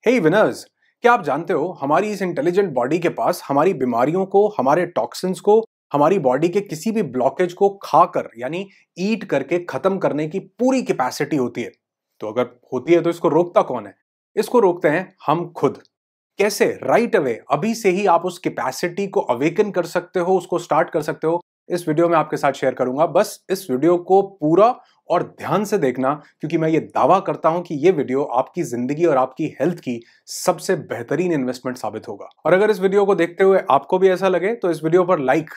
हे winners, क्या आप जानते हो हमारी इस इंटेलिजेंट बॉडी के पास हमारी बीमारियों को, हमारे टॉक्सिन्स को, हमारी बॉडी के किसी भी ब्लॉकेज को खाकर यानी ईट करके खत्म करने की पूरी कैपेसिटी होती है। तो अगर होती है तो इसको रोकता कौन है? इसको रोकते हैं हम खुद। कैसे? राइट अवे, अभी से ही आप उस कैपेसिटी को अवेकन कर सकते हो, उसको स्टार्ट कर सकते हो। इस वीडियो में आपके साथ शेयर करूंगा। बस इस वीडियो को पूरा और ध्यान से देखना, क्योंकि मैं ये दावा करता हूं कि ये वीडियो आपकी जिंदगी और आपकी हेल्थ की सबसे बेहतरीन इन्वेस्टमेंट साबित होगा। और अगर इस वीडियो को देखते हुए आपको भी ऐसा लगे तो इस वीडियो पर लाइक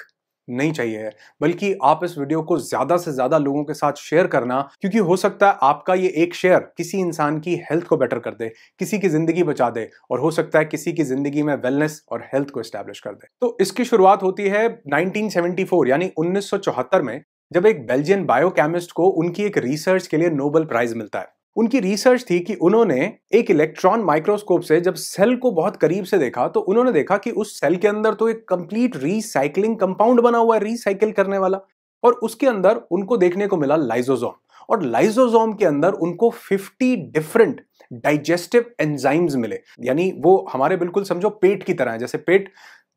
नहीं चाहिए है, बल्कि आप इस वीडियो को ज्यादा से ज्यादा लोगों के साथ शेयर करना, क्योंकि हो सकता है आपका ये एक शेयर किसी इंसान की हेल्थ को बेटर कर दे, किसी की जिंदगी बचा दे, और हो सकता है किसी की जिंदगी में वेलनेस और हेल्थ को एस्टैब्लिश कर दे। तो इसकी शुरुआत होती है 1974 यानी 1974 में, जब एक बेल्जियन बायोकेमिस्ट को उनकी एक रिसर्च के लिए नोबेल प्राइज मिलता है। उनकी रिसर्च थी कि उन्होंने एक इलेक्ट्रॉन माइक्रोस्कोप से जब सेल को बहुत करीब से देखा तो उन्होंने देखा कि उस सेल के अंदर तो एक कंप्लीट रीसाइक्लिंग कंपाउंड बना हुआ है, रीसाइकिल करने वाला, और उसके अंदर उनको देखने को मिला लाइसोसोम। और लाइसोसोम के अंदर उनको 50 डिफरेंट डाइजेस्टिव एंजाइम्स मिले। यानी वो हमारे बिल्कुल समझो पेट की तरह है, जैसे पेट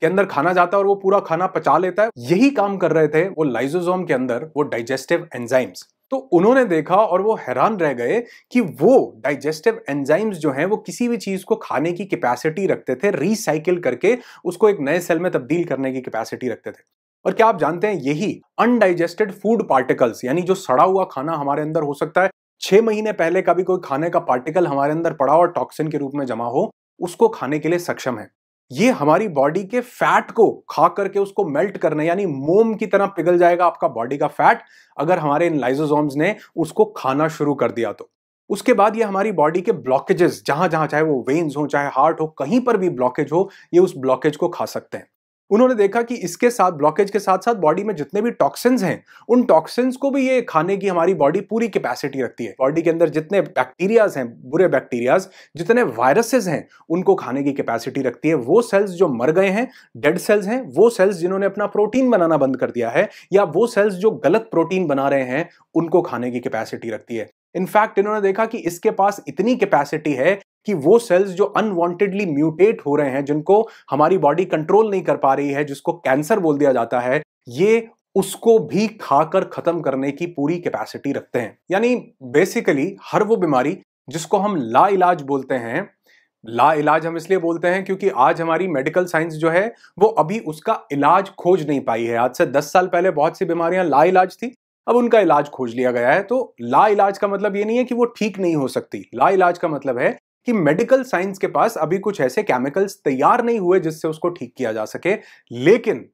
के अंदर खाना जाता है और वो पूरा खाना पचा लेता है, यही काम कर रहे थे वो लाइसोसोम के अंदर वो डाइजेस्टिव एंजाइम्स। तो उन्होंने देखा और वो हैरान रह गए कि वो डाइजेस्टिव एंजाइम्स जो हैं वो किसी भी चीज को खाने की कैपेसिटी रखते थे, रिसाइकिल करके उसको एक नए सेल में तब्दील करने की कैपेसिटी रखते थे। और क्या आप जानते हैं, यही अनडाइजेस्टेड फूड पार्टिकल्स, यानी जो सड़ा हुआ खाना हमारे अंदर हो सकता है 6 महीने पहले का भी कोई खाने का पार्टिकल हमारे अंदर पड़ा और टॉक्सिन के रूप में जमा हो, उसको खाने के लिए सक्षम है। ये हमारी बॉडी के फैट को खा करके उसको मेल्ट करने, यानी मोम की तरह पिघल जाएगा आपका बॉडी का फैट, अगर हमारे इन लाइसोसोम्स ने उसको खाना शुरू कर दिया तो। उसके बाद ये हमारी बॉडी के ब्लॉकेजेस, जहां जहां चाहे वो वेन्स हो, चाहे हार्ट हो, कहीं पर भी ब्लॉकेज हो, ये उस ब्लॉकेज को खा सकते हैं। उन्होंने देखा कि इसके साथ, ब्लॉकेज के साथ साथ बॉडी में जितने भी टॉक्सिन्स हैं, उन टॉक्सिन्स को भी ये खाने की हमारी बॉडी पूरी कैपेसिटी रखती है। बॉडी के अंदर जितने बैक्टीरियाज हैं, बुरे बैक्टीरियाज, जितने वायरसेस हैं, उनको खाने की कैपेसिटी रखती है। वो सेल्स जो मर गए हैं, डेड सेल्स हैं, वो सेल्स जिन्होंने अपना प्रोटीन बनाना बंद कर दिया है, या वो सेल्स जो गलत प्रोटीन बना रहे हैं, उनको खाने की कैपेसिटी रखती है। इनफैक्ट इन्होंने देखा कि इसके पास इतनी कैपेसिटी है कि वो सेल्स जो अनवांटेडली म्यूटेट हो रहे हैं, जिनको हमारी बॉडी कंट्रोल नहीं कर पा रही है, जिसको कैंसर बोल दिया जाता है, ये उसको भी खाकर खत्म करने की पूरी कैपेसिटी रखते हैं। यानी बेसिकली हर वो बीमारी जिसको हम ला इलाज बोलते हैं, ला इलाज हम इसलिए बोलते हैं क्योंकि आज हमारी मेडिकल साइंस जो है वो अभी उसका इलाज खोज नहीं पाई है। आज से 10 साल पहले बहुत सी बीमारियां ला इलाज थी, अब उनका इलाज खोज लिया गया है। तो ला इलाज का मतलब ये नहीं है कि वो ठीक नहीं हो सकती। ला इलाज का मतलब है कि मेडिकल साइंस के पास अभी कुछ ऐसे केमिकल्स तैयार नहीं हुए जिससे उसको ठीक किया जा सके। लेकिन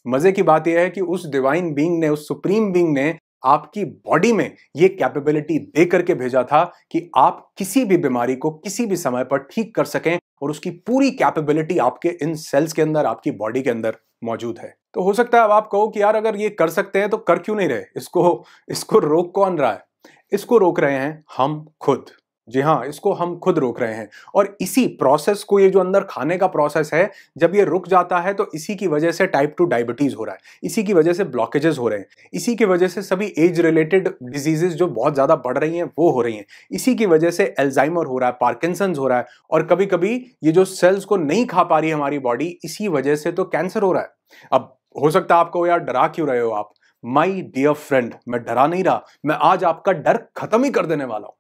मजे की बात यह है कि उस डिवाइन बीइंग ने, उस सुप्रीम बीइंग ने आपकी बॉडी में ये कैपेबिलिटी दे करके भेजा था कि आप किसी भी बीमारी को किसी भी समय पर ठीक कर सकें, और उसकी पूरी कैपेबिलिटी आपके इन सेल्स के अंदर, आपकी बॉडी के अंदर मौजूद है। तो हो सकता है अब आप कहो कि यार अगर ये कर सकते हैं तो कर क्यों नहीं रहे, इसको रोक कौन रहा है? इसको रोक रहे हैं हम खुद। जी हाँ, इसको हम खुद रोक रहे हैं। और इसी प्रोसेस को, ये जो अंदर खाने का प्रोसेस है, जब ये रुक जाता है तो इसी की वजह से टाइप 2 डायबिटीज हो रहा है, इसी की वजह से ब्लॉकेजेस हो रहे हैं, इसी की वजह से सभी एज रिलेटेड डिजीजेस जो बहुत ज्यादा बढ़ रही हैं वो हो रही हैं, इसी की वजह से एल्जाइमर हो रहा है, पार्किंसंस हो रहा है, और कभी कभी ये जो सेल्स को नहीं खा पा रही हमारी बॉडी, इसी वजह से तो कैंसर हो रहा है। अब हो सकता है आपको, यार डरा क्यों रहे हो आप? माई डियर फ्रेंड, मैं डरा नहीं रहा, मैं आज आपका डर खत्म ही कर देने वाला हूं।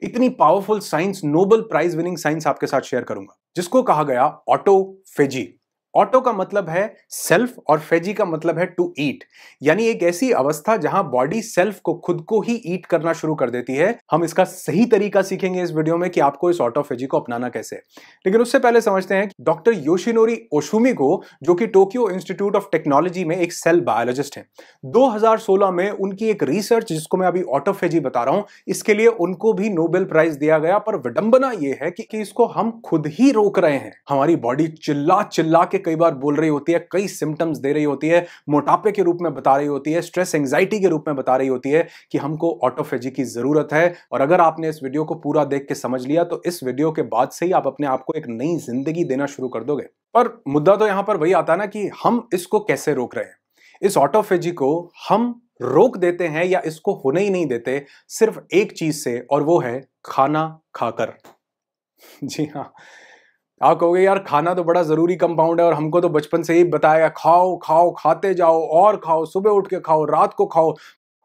इतनी powerful science, Nobel prize winning science आपके साथ शेयर करूंगा, जिसको कहा गया ऑटोफेजी। ऑटो का मतलब है सेल्फ और फेजी का मतलब है टू ईट, यानी एक ऐसी अवस्था जहां बॉडी सेल्फ को, खुद को ही ईट करना शुरू कर देती है। हम इसका सही तरीका सीखेंगे इस वीडियो में कि आपको इस ऑटोफेजी को अपनाना कैसे। लेकिन उससे पहले समझते हैं कि डॉक्टर योशिनोरी ओशुमी को, जो कि टोक्यो इंस्टीट्यूट ऑफ टेक्नोलॉजी में एक सेल बायोलॉजिस्ट हैं, 2016 में उनकी एक रिसर्च, जिसको मैं अभी ऑटोफेजी बता रहा हूं, इसके लिए उनको भी नोबेल प्राइज दिया गया। पर विडंबना यह है कि इसको हम खुद ही रोक रहे हैं। हमारी बॉडी चिल्ला चिल्ला के कई बार बोल रही होती है, कई सिम्टम्स दे रही होती है, मोटापे के रूप में बता रही होती है, स्ट्रेस एंजाइटी के रूप में बता रही होती है कि हमको ऑटोफेजी की जरूरत है। और अगर आपने इस वीडियो को पूरा देख के समझ लिया तो इस वीडियो के बाद से ही आप अपने आप को एक नई जिंदगी देना शुरू कर दोगे। पर मुद्दा तो यहां पर वही आता है ना कि हम इसको कैसे रोक रहे हैं। इस ऑटोफेजी को हम रोक देते हैं या इसको होने ही नहीं देते सिर्फ एक चीज से, और वो है खाना खाकर। जी हाँ। आप कहोगे यार खाना तो बड़ा ज़रूरी कंपाउंड है और हमको तो बचपन से ही बताया खाओ, खाओ, खाते जाओ और खाओ, सुबह उठ के खाओ, रात को खाओ।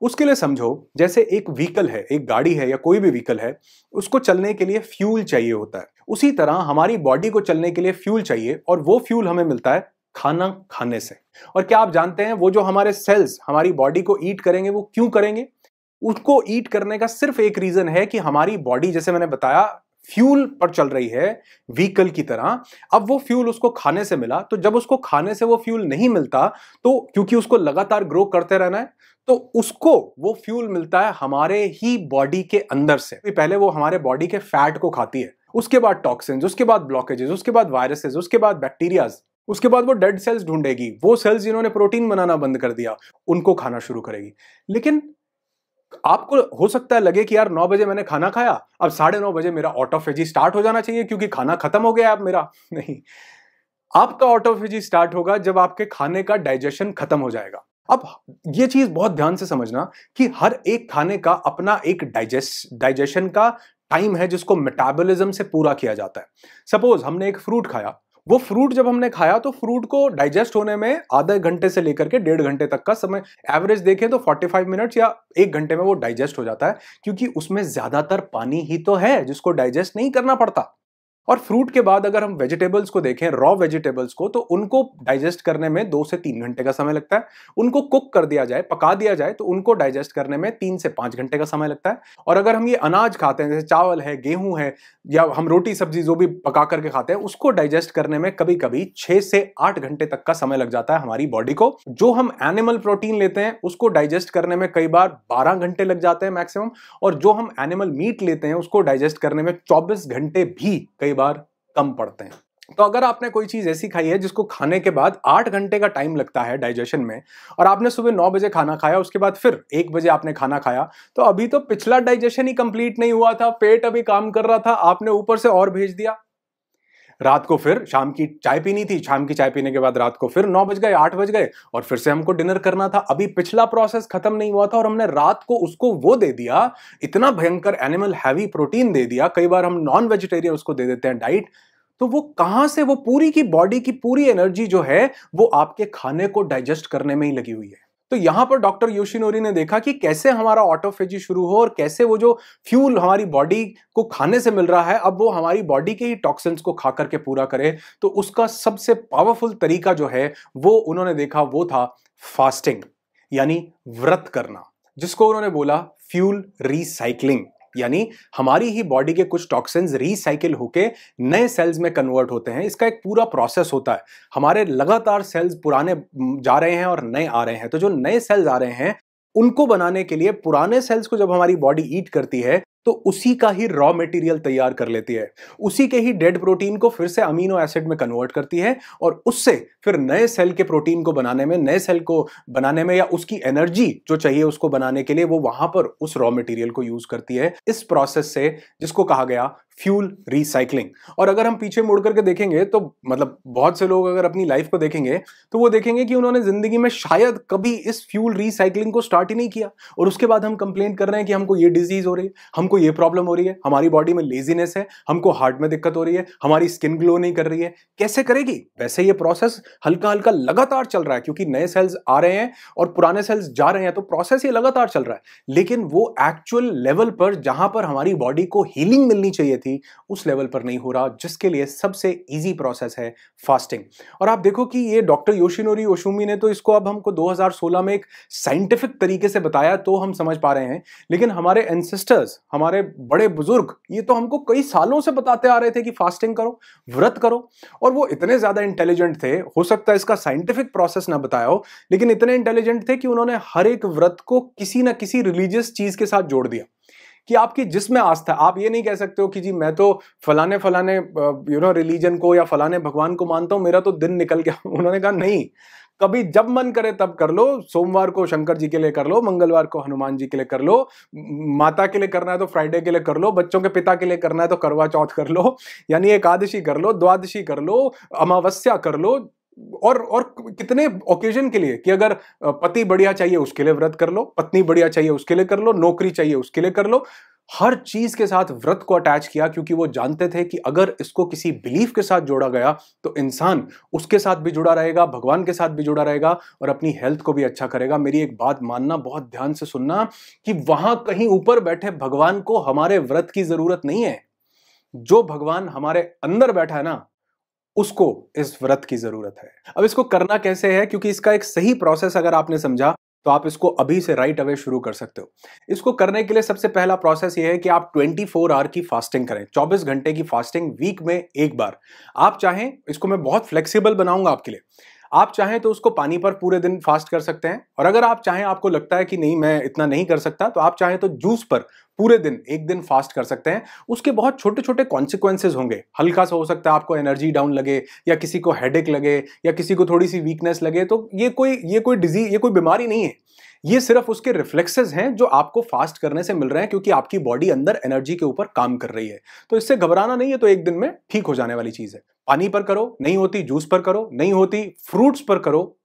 उसके लिए समझो जैसे एक व्हीकल है, एक गाड़ी है या कोई भी व्हीकल है, उसको चलने के लिए फ्यूल चाहिए होता है। उसी तरह हमारी बॉडी को चलने के लिए फ्यूल चाहिए और वो फ्यूल हमें मिलता है खाना खाने से। और क्या आप जानते हैं वो जो हमारे सेल्स हमारी बॉडी को ईट करेंगे वो क्यों करेंगे? उसको ईट करने का सिर्फ एक रीजन है कि हमारी बॉडी जैसे मैंने बताया फ्यूल पर चल रही है व्हीकल की तरह। अब वो फ्यूल उसको खाने से मिला तो जब उसको खाने से वो फ्यूल नहीं मिलता तो क्योंकि उसको लगातार ग्रो करते रहना है तो उसको वो फ्यूल मिलता है हमारे ही बॉडी के अंदर से। पहले वो हमारे बॉडी के फैट को खाती है, उसके बाद टॉक्सिन्स, उसके बाद ब्लॉकेजेस, उसके बाद वायरसेस, उसके बाद बैक्टीरियाज, उसके बाद वो डेड सेल्स ढूंढेगी, वो सेल्स जिन्होंने प्रोटीन बनाना बंद कर दिया उनको खाना शुरू करेगी। लेकिन आपको हो सकता है लगे कि यार 9 बजे मैंने खाना खाया, अब 9:30 बजे मेरा ऑटोफेजी स्टार्ट हो जाना चाहिए क्योंकि खाना खत्म हो गया अब मेरा। नहीं, आपका ऑटोफेजी स्टार्ट होगा जब आपके खाने का डाइजेशन खत्म हो जाएगा। अब ये चीज बहुत ध्यान से समझना कि हर एक खाने का अपना एक डाइजेशन का टाइम है जिसको मेटाबॉलिज्म से पूरा किया जाता है। सपोज हमने एक फ्रूट खाया, वो फ्रूट जब हमने खाया तो फ्रूट को डाइजेस्ट होने में आधे घंटे से लेकर के 1.5 घंटे तक का समय, एवरेज देखें तो 45 मिनट्स या 1 घंटे में वो डाइजेस्ट हो जाता है क्योंकि उसमें ज्यादातर पानी ही तो है जिसको डाइजेस्ट नहीं करना पड़ता। और फ्रूट के बाद अगर हम वेजिटेबल्स को देखें, रॉ वेजिटेबल्स को, तो उनको डाइजेस्ट करने में 2 से 3 घंटे का समय लगता है। उनको कुक कर दिया जाए, पका दिया जाए, तो उनको डाइजेस्ट करने में 3 से 5 घंटे का समय लगता है। और अगर हम ये अनाज खाते हैं जैसे चावल है, गेहूं है या हम रोटी सब्जी जो भी पका करके खाते हैं उसको डाइजेस्ट करने में कभी कभी 6 से 8 घंटे तक का समय लग जाता है हमारी बॉडी को। जो हम एनिमल प्रोटीन लेते हैं उसको डाइजेस्ट करने में कई बार 12 घंटे लग जाते हैं मैक्सिमम, और जो हम एनिमल मीट लेते हैं उसको डाइजेस्ट करने में 24 घंटे भी कई बार कम पड़ते हैं। तो अगर आपने कोई चीज ऐसी खाई है जिसको खाने के बाद 8 घंटे का टाइम लगता है डाइजेशन में, और आपने सुबह 9 बजे खाना खाया, उसके बाद फिर 1 बजे आपने खाना खाया, तो अभी तो पिछला डाइजेशन ही कंप्लीट नहीं हुआ था, पेट अभी काम कर रहा था, आपने ऊपर से और भेज दिया। रात को फिर शाम की चाय पीनी थी, शाम की चाय पीने के बाद रात को फिर 9 बज गए, 8 बज गए और फिर से हमको डिनर करना था। अभी पिछला प्रोसेस खत्म नहीं हुआ था और हमने रात को उसको वो दे दिया, इतना भयंकर एनिमल हैवी प्रोटीन दे दिया। कई बार हम नॉन वेजिटेरियन उसको दे देते हैं डाइट, तो वो कहां से, वो पूरी की बॉडी की पूरी एनर्जी जो है वो आपके खाने को डाइजेस्ट करने में ही लगी हुई है। तो यहां पर डॉक्टर योशिनोरी ने देखा कि कैसे हमारा ऑटोफेजी शुरू हो और कैसे वो जो फ्यूल हमारी बॉडी को खाने से मिल रहा है अब वो हमारी बॉडी के ही टॉक्सिन्स को खा करके पूरा करे। तो उसका सबसे पावरफुल तरीका जो है वो उन्होंने देखा, वो था फास्टिंग, यानी व्रत करना, जिसको उन्होंने बोला फ्यूल रिसाइकलिंग। यानी हमारी ही बॉडी के कुछ टॉक्सिन्स रिसाइकिल होके नए सेल्स में कन्वर्ट होते हैं। इसका एक पूरा प्रोसेस होता है। हमारे लगातार सेल्स पुराने जा रहे हैं और नए आ रहे हैं, तो जो नए सेल्स आ रहे हैं उनको बनाने के लिए पुराने सेल्स को जब हमारी बॉडी ईट करती है तो उसी का ही रॉ मटेरियल तैयार कर लेती है, उसी के ही डेड प्रोटीन को फिर से अमीनो एसिड में कन्वर्ट करती है और उससे फिर नए सेल के प्रोटीन को बनाने में, नए सेल को बनाने में या उसकी एनर्जी जो चाहिए उसको बनाने के लिए वो वहां पर उस रॉ मटेरियल को यूज करती है। इस प्रोसेस से जिसको कहा गया फ्यूल रिसाइकलिंग। और अगर हम पीछे मुड़ करके देखेंगे तो मतलब बहुत से लोग अगर अपनी लाइफ को देखेंगे तो वो देखेंगे कि उन्होंने जिंदगी में शायद कभी इस फ्यूल रिसाइकलिंग को स्टार्ट ही नहीं किया, और उसके बाद हम कंप्लेंट कर रहे हैं कि हमको ये डिजीज हो रही है, हमको ये प्रॉब्लम हो रही है, हमारी बॉडी में लेजीनेस है, हमको हार्ट में दिक्कत हो रही है, हमारी स्किन ग्लो नहीं कर रही है। कैसे करेगी? वैसे ये प्रोसेस हल्का हल्का लगातार चल रहा है क्योंकि नए सेल्स आ रहे हैं और पुराने सेल्स जा रहे हैं, तो प्रोसेस ये लगातार चल रहा है। लेकिन वो एक्चुअल लेवल पर जहां पर हमारी बॉडी को हीलिंग मिलनी चाहिए थी उस लेवल पर नहीं हो रहा, जिसके लिए सबसे इजी प्रोसेस है फास्टिंग। और आप देखो कि ये डॉक्टर योशिनोरी ओशुमी ने तो इसको अब हमको 2016 में एक साइंटिफिक तरीके से बताया तो हम समझ पा रहे हैं, लेकिन हमारे एंसेस्टर्स, हमारे बड़े बुजुर्ग, ये तो हमको कई सालों से बताते आ रहे थे कि फास्टिंग करो, व्रत करो। और वो इतने ज्यादा इंटेलिजेंट थे, हो सकता है इसका साइंटिफिक प्रोसेस ना बताया हो, लेकिन इतने इंटेलिजेंट थे कि उन्होंने हर एक व्रत को किसी ना किसी रिलीजियस चीज के साथ जोड़ दिया कि आपकी जिसमें आस्था, आप ये नहीं कह सकते हो कि जी मैं तो फलाने फलाने रिलीजन को या फलाने भगवान को मानता हूं, मेरा तो दिन निकल गया। उन्होंने कहा नहीं, कभी जब मन करे तब कर लो, सोमवार को शंकर जी के लिए कर लो, मंगलवार को हनुमान जी के लिए कर लो, माता के लिए करना है तो फ्राइडे के लिए कर लो, बच्चों के पिता के लिए करना है तो करवा चौथ कर लो, यानी एकादशी कर लो, द्वादशी कर लो, अमावस्या कर लो, और कितने ओकेजन के लिए कि अगर पति बढ़िया चाहिए उसके लिए व्रत कर लो, पत्नी बढ़िया चाहिए उसके लिए कर लो, नौकरी चाहिए उसके लिए कर लो, हर चीज के साथ व्रत को अटैच किया, क्योंकि वो जानते थे कि अगर इसको किसी बिलीफ के साथ जोड़ा गया तो इंसान उसके साथ भी जुड़ा रहेगा, भगवान के साथ भी जुड़ा रहेगा और अपनी हेल्थ को भी अच्छा करेगा। मेरी एक बात मानना, बहुत ध्यान से सुनना, कि वहां कहीं ऊपर बैठे भगवान को हमारे व्रत की जरूरत नहीं है। जो भगवान हमारे अंदर बैठा है ना, उसको इस व्रत की जरूरत है। अब इसको करना कैसे है, क्योंकि इसका एक सही प्रोसेस अगर आपने समझा तो आप इसको अभी से राइट अवे शुरू कर सकते हो। इसको करने के लिए सबसे पहला प्रोसेस ये है कि आप 24 आवर की फास्टिंग करें, 24 घंटे की फास्टिंग वीक में एक बार। आप चाहें, इसको मैं बहुत फ्लेक्सिबल बनाऊंगा आपके लिए, आप चाहें तो उसको पानी पर पूरे दिन फास्ट कर सकते हैं, और अगर आप चाहें, आपको लगता है कि नहीं मैं इतना नहीं कर सकता, तो आप चाहें तो जूस पर पूरे दिन एक दिन फास्ट कर सकते हैं। उसके बहुत छोटे छोटे कॉन्सिक्वेंसेज होंगे। हल्का सा हो सकता है आपको एनर्जी डाउन लगे, या किसी को हेडेक लगे, या किसी को थोड़ी सी वीकनेस लगे, तो ये कोई डिजीज, ये कोई बीमारी नहीं है। ये सिर्फ उसके रिफ्लेक्सेस हैं जो आपको फास्ट करने से मिल रहे हैं, क्योंकि आपकी बॉडी अंदर एनर्जी के ऊपर काम कर रही है। तो इससे घबराना नहीं है, तो एक दिन में ठीक हो जाने वाली चीज है। पानी पर करो, नहीं होती जूस पर करो, नहीं होती फ्रूट्स पर करो,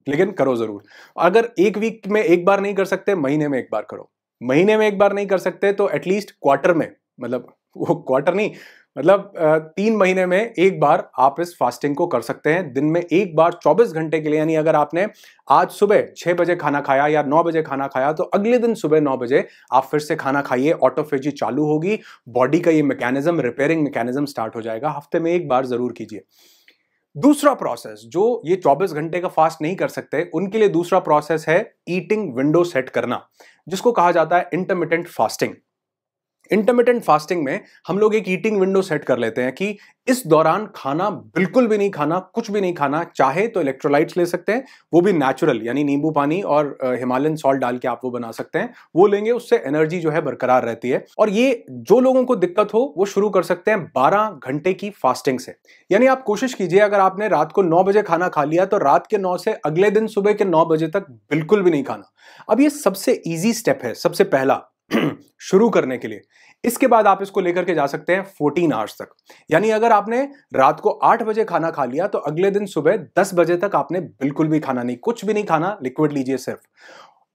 लेकिन करो जरूर। अगर एक वीक में एक बार नहीं कर सकते, महीने में एक बार करो। महीने में एक बार नहीं कर सकते तो एटलीस्ट क्वार्टर में, मतलब वो क्वार्टर नहीं, मतलब 3 महीने में एक बार आप इस फास्टिंग को कर सकते हैं। दिन में एक बार 24 घंटे के लिए, यानी अगर आपने आज सुबह 6 बजे खाना खाया या 9 बजे खाना खाया, तो अगले दिन सुबह 9 बजे आप फिर से खाना खाइए। ऑटोफेजी चालू होगी, बॉडी का ये मैकेनिज्म, रिपेयरिंग मैकेनिज्म स्टार्ट हो जाएगा। हफ्ते में एक बार जरूर कीजिए। दूसरा प्रोसेस, जो ये 24 घंटे का फास्ट नहीं कर सकते, उनके लिए दूसरा प्रोसेस है ईटिंग विंडो सेट करना, जिसको कहा जाता है इंटरमिटेंट फास्टिंग। इंटरमिटेंट फास्टिंग में हम लोग एक ईटिंग विंडो सेट कर लेते हैं कि इस दौरान खाना बिल्कुल भी नहीं खाना, कुछ भी नहीं खाना। चाहे तो इलेक्ट्रोलाइट्स ले सकते हैं, वो भी नेचुरल, यानी नींबू पानी और हिमालयन सॉल्ट डाल के आप वो बना सकते हैं, वो लेंगे, उससे एनर्जी जो है बरकरार रहती है। और ये जो लोगों को दिक्कत हो वो शुरू कर सकते हैं 12 घंटे की फास्टिंग से। यानी आप कोशिश कीजिए, अगर आपने रात को 9 बजे खाना खा लिया तो रात के 9 से अगले दिन सुबह के 9 बजे तक बिल्कुल भी नहीं खाना। अब ये सबसे ईजी स्टेप है, सबसे पहला शुरू करने के लिए। इसके बाद आप इसको लेकर के जा सकते हैं 14 आवर्स तक। यानी अगर आपने रात को 8 बजे खाना खा लिया तो अगले दिन सुबह 10 बजे तक आपने बिल्कुल भी खाना नहीं, कुछ भी नहीं खाना, लिक्विड लीजिए सिर्फ।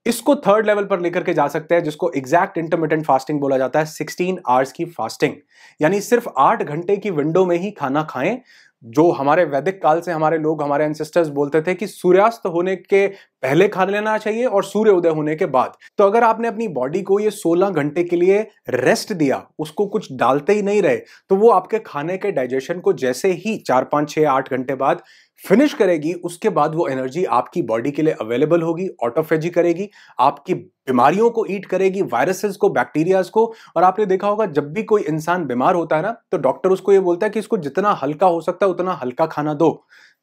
इसको थर्ड लेवल पर लेकर के जा सकते हैं, जिसको एग्जैक्ट इंटरमिटेंट फास्टिंग बोला जाता है, 16 आवर्स की फास्टिंग। यानी सिर्फ 8 घंटे की विंडो में ही खाना खाएं। जो हमारे वैदिक काल से हमारे लोग, हमारे एंसेस्टर्स बोलते थे कि सूर्यास्त होने के पहले खा लेना चाहिए और सूर्य उदय होने के बाद। तो अगर आपने अपनी बॉडी को ये 16 घंटे के लिए रेस्ट दिया, उसको कुछ डालते ही नहीं रहे, तो वो आपके खाने के डाइजेशन को जैसे ही 4, 5, 6, 8 घंटे बाद फिनिश करेगी, उसके बाद वो एनर्जी आपकी बॉडी के लिए अवेलेबल होगी, ऑटोफेजी करेगी, आपकी बीमारियों को ईट करेगी, वायरसेस को, बैक्टीरियाज को। और आपने देखा होगा, जब भी कोई इंसान बीमार होता है ना, तो डॉक्टर उसको ये बोलता है कि इसको जितना हल्का हो सकता है उतना हल्का खाना दो।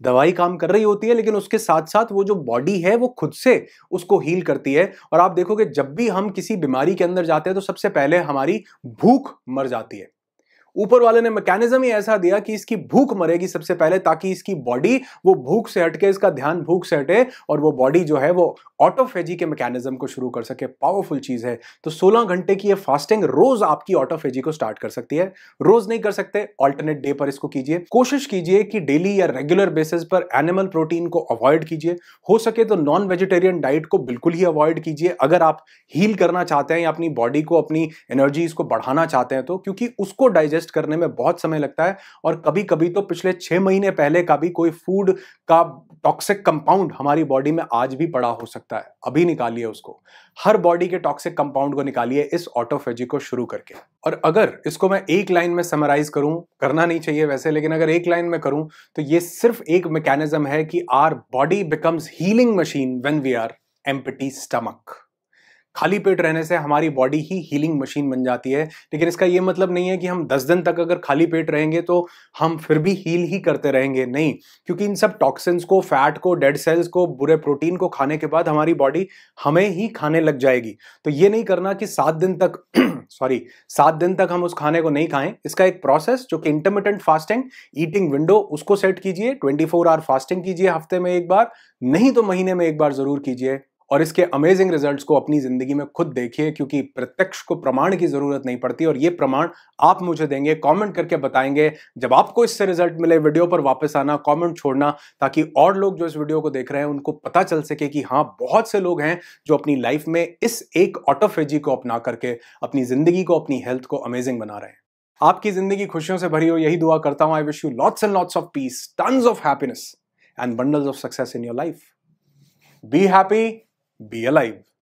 दवाई काम कर रही होती है, लेकिन उसके साथ साथ वो जो बॉडी है वो खुद से उसको हील करती है। और आप देखोगे, जब भी हम किसी बीमारी के अंदर जाते हैं तो सबसे पहले हमारी भूख मर जाती है। ऊपर वाले ने मैकेनिज्म ही ऐसा दिया कि इसकी भूख मरेगी सबसे पहले, ताकि इसकी बॉडी वो भूख से हटके, इसका ध्यान भूख से हटे और वो बॉडी जो है वो ऑटोफेजी के मैकेनिज्म को शुरू कर सके। पावरफुल चीज है। तो 16 घंटे की ये फास्टिंग रोज आपकी ऑटोफेजी को स्टार्ट कर सकती है। रोज नहीं कर सकते, ऑल्टरनेट डे पर इसको कीजिए। कोशिश कीजिए कि डेली या रेगुलर बेसिस पर एनिमल प्रोटीन को अवॉइड कीजिए। हो सके तो नॉन वेजिटेरियन डाइट को बिल्कुल ही अवॉइड कीजिए, अगर आप हील करना चाहते हैं या अपनी बॉडी को, अपनी एनर्जीज को बढ़ाना चाहते हैं तो, क्योंकि उसको डाइजेस्ट करने में बहुत समय लगता है। और कभी कभी तो पिछले 6 महीने पहले का भी कोई फूड का टॉक्सिक कंपाउंड हमारी बॉडी में आज भी पड़ा हो सकता है। अभी निकालिए उसको, हर बॉडी के टॉक्सिक कंपाउंड को निकालिए इस ऑटोफेजी को शुरू करके। और अगर इसको मैं एक लाइन में समराइज करूं, करना नहीं चाहिए वैसे, लेकिन अगर एक लाइन में करूं तो ये सिर्फ एक मैकेनिज्म है कि our body becomes healing machine when we are empty stomach. खाली पेट रहने से हमारी बॉडी ही हीलिंग मशीन बन जाती है। लेकिन इसका यह मतलब नहीं है कि हम 10 दिन तक अगर खाली पेट रहेंगे तो हम फिर भी हील ही करते रहेंगे, नहीं। क्योंकि इन सब टॉक्सिन्स को, फैट को, डेड सेल्स को, बुरे प्रोटीन को खाने के बाद हमारी बॉडी हमें ही खाने लग जाएगी। तो ये नहीं करना कि 7 दिन तक 7 दिन तक हम उस खाने को नहीं खाएं। इसका एक प्रोसेस, जो कि इंटरमिटेंट फास्टिंग, ईटिंग विंडो, उसको सेट कीजिए। 24 आवर फास्टिंग कीजिए हफ्ते में एक बार, नहीं तो महीने में एक बार जरूर कीजिए। और इसके अमेजिंग रिजल्ट्स को अपनी जिंदगी में खुद देखिए, क्योंकि प्रत्यक्ष को प्रमाण की जरूरत नहीं पड़ती और ये प्रमाण आप मुझे देंगे, कमेंट करके बताएंगे। जब आपको इससे रिजल्ट मिले, वीडियो पर वापस आना, कमेंट छोड़ना, ताकि और लोग जो इस वीडियो को देख रहे हैं उनको पता चल सके कि हाँ, बहुत से लोग हैं जो अपनी लाइफ में इस एक ऑटोफेजी को अपना करके अपनी जिंदगी को, अपनी हेल्थ को अमेजिंग बना रहे हैं। आपकी जिंदगी खुशियों से भरी हो, यही दुआ करता हूं। I wish you lots and lots of peace, tons of happiness and bundles of success in your life. Be happy, be alive.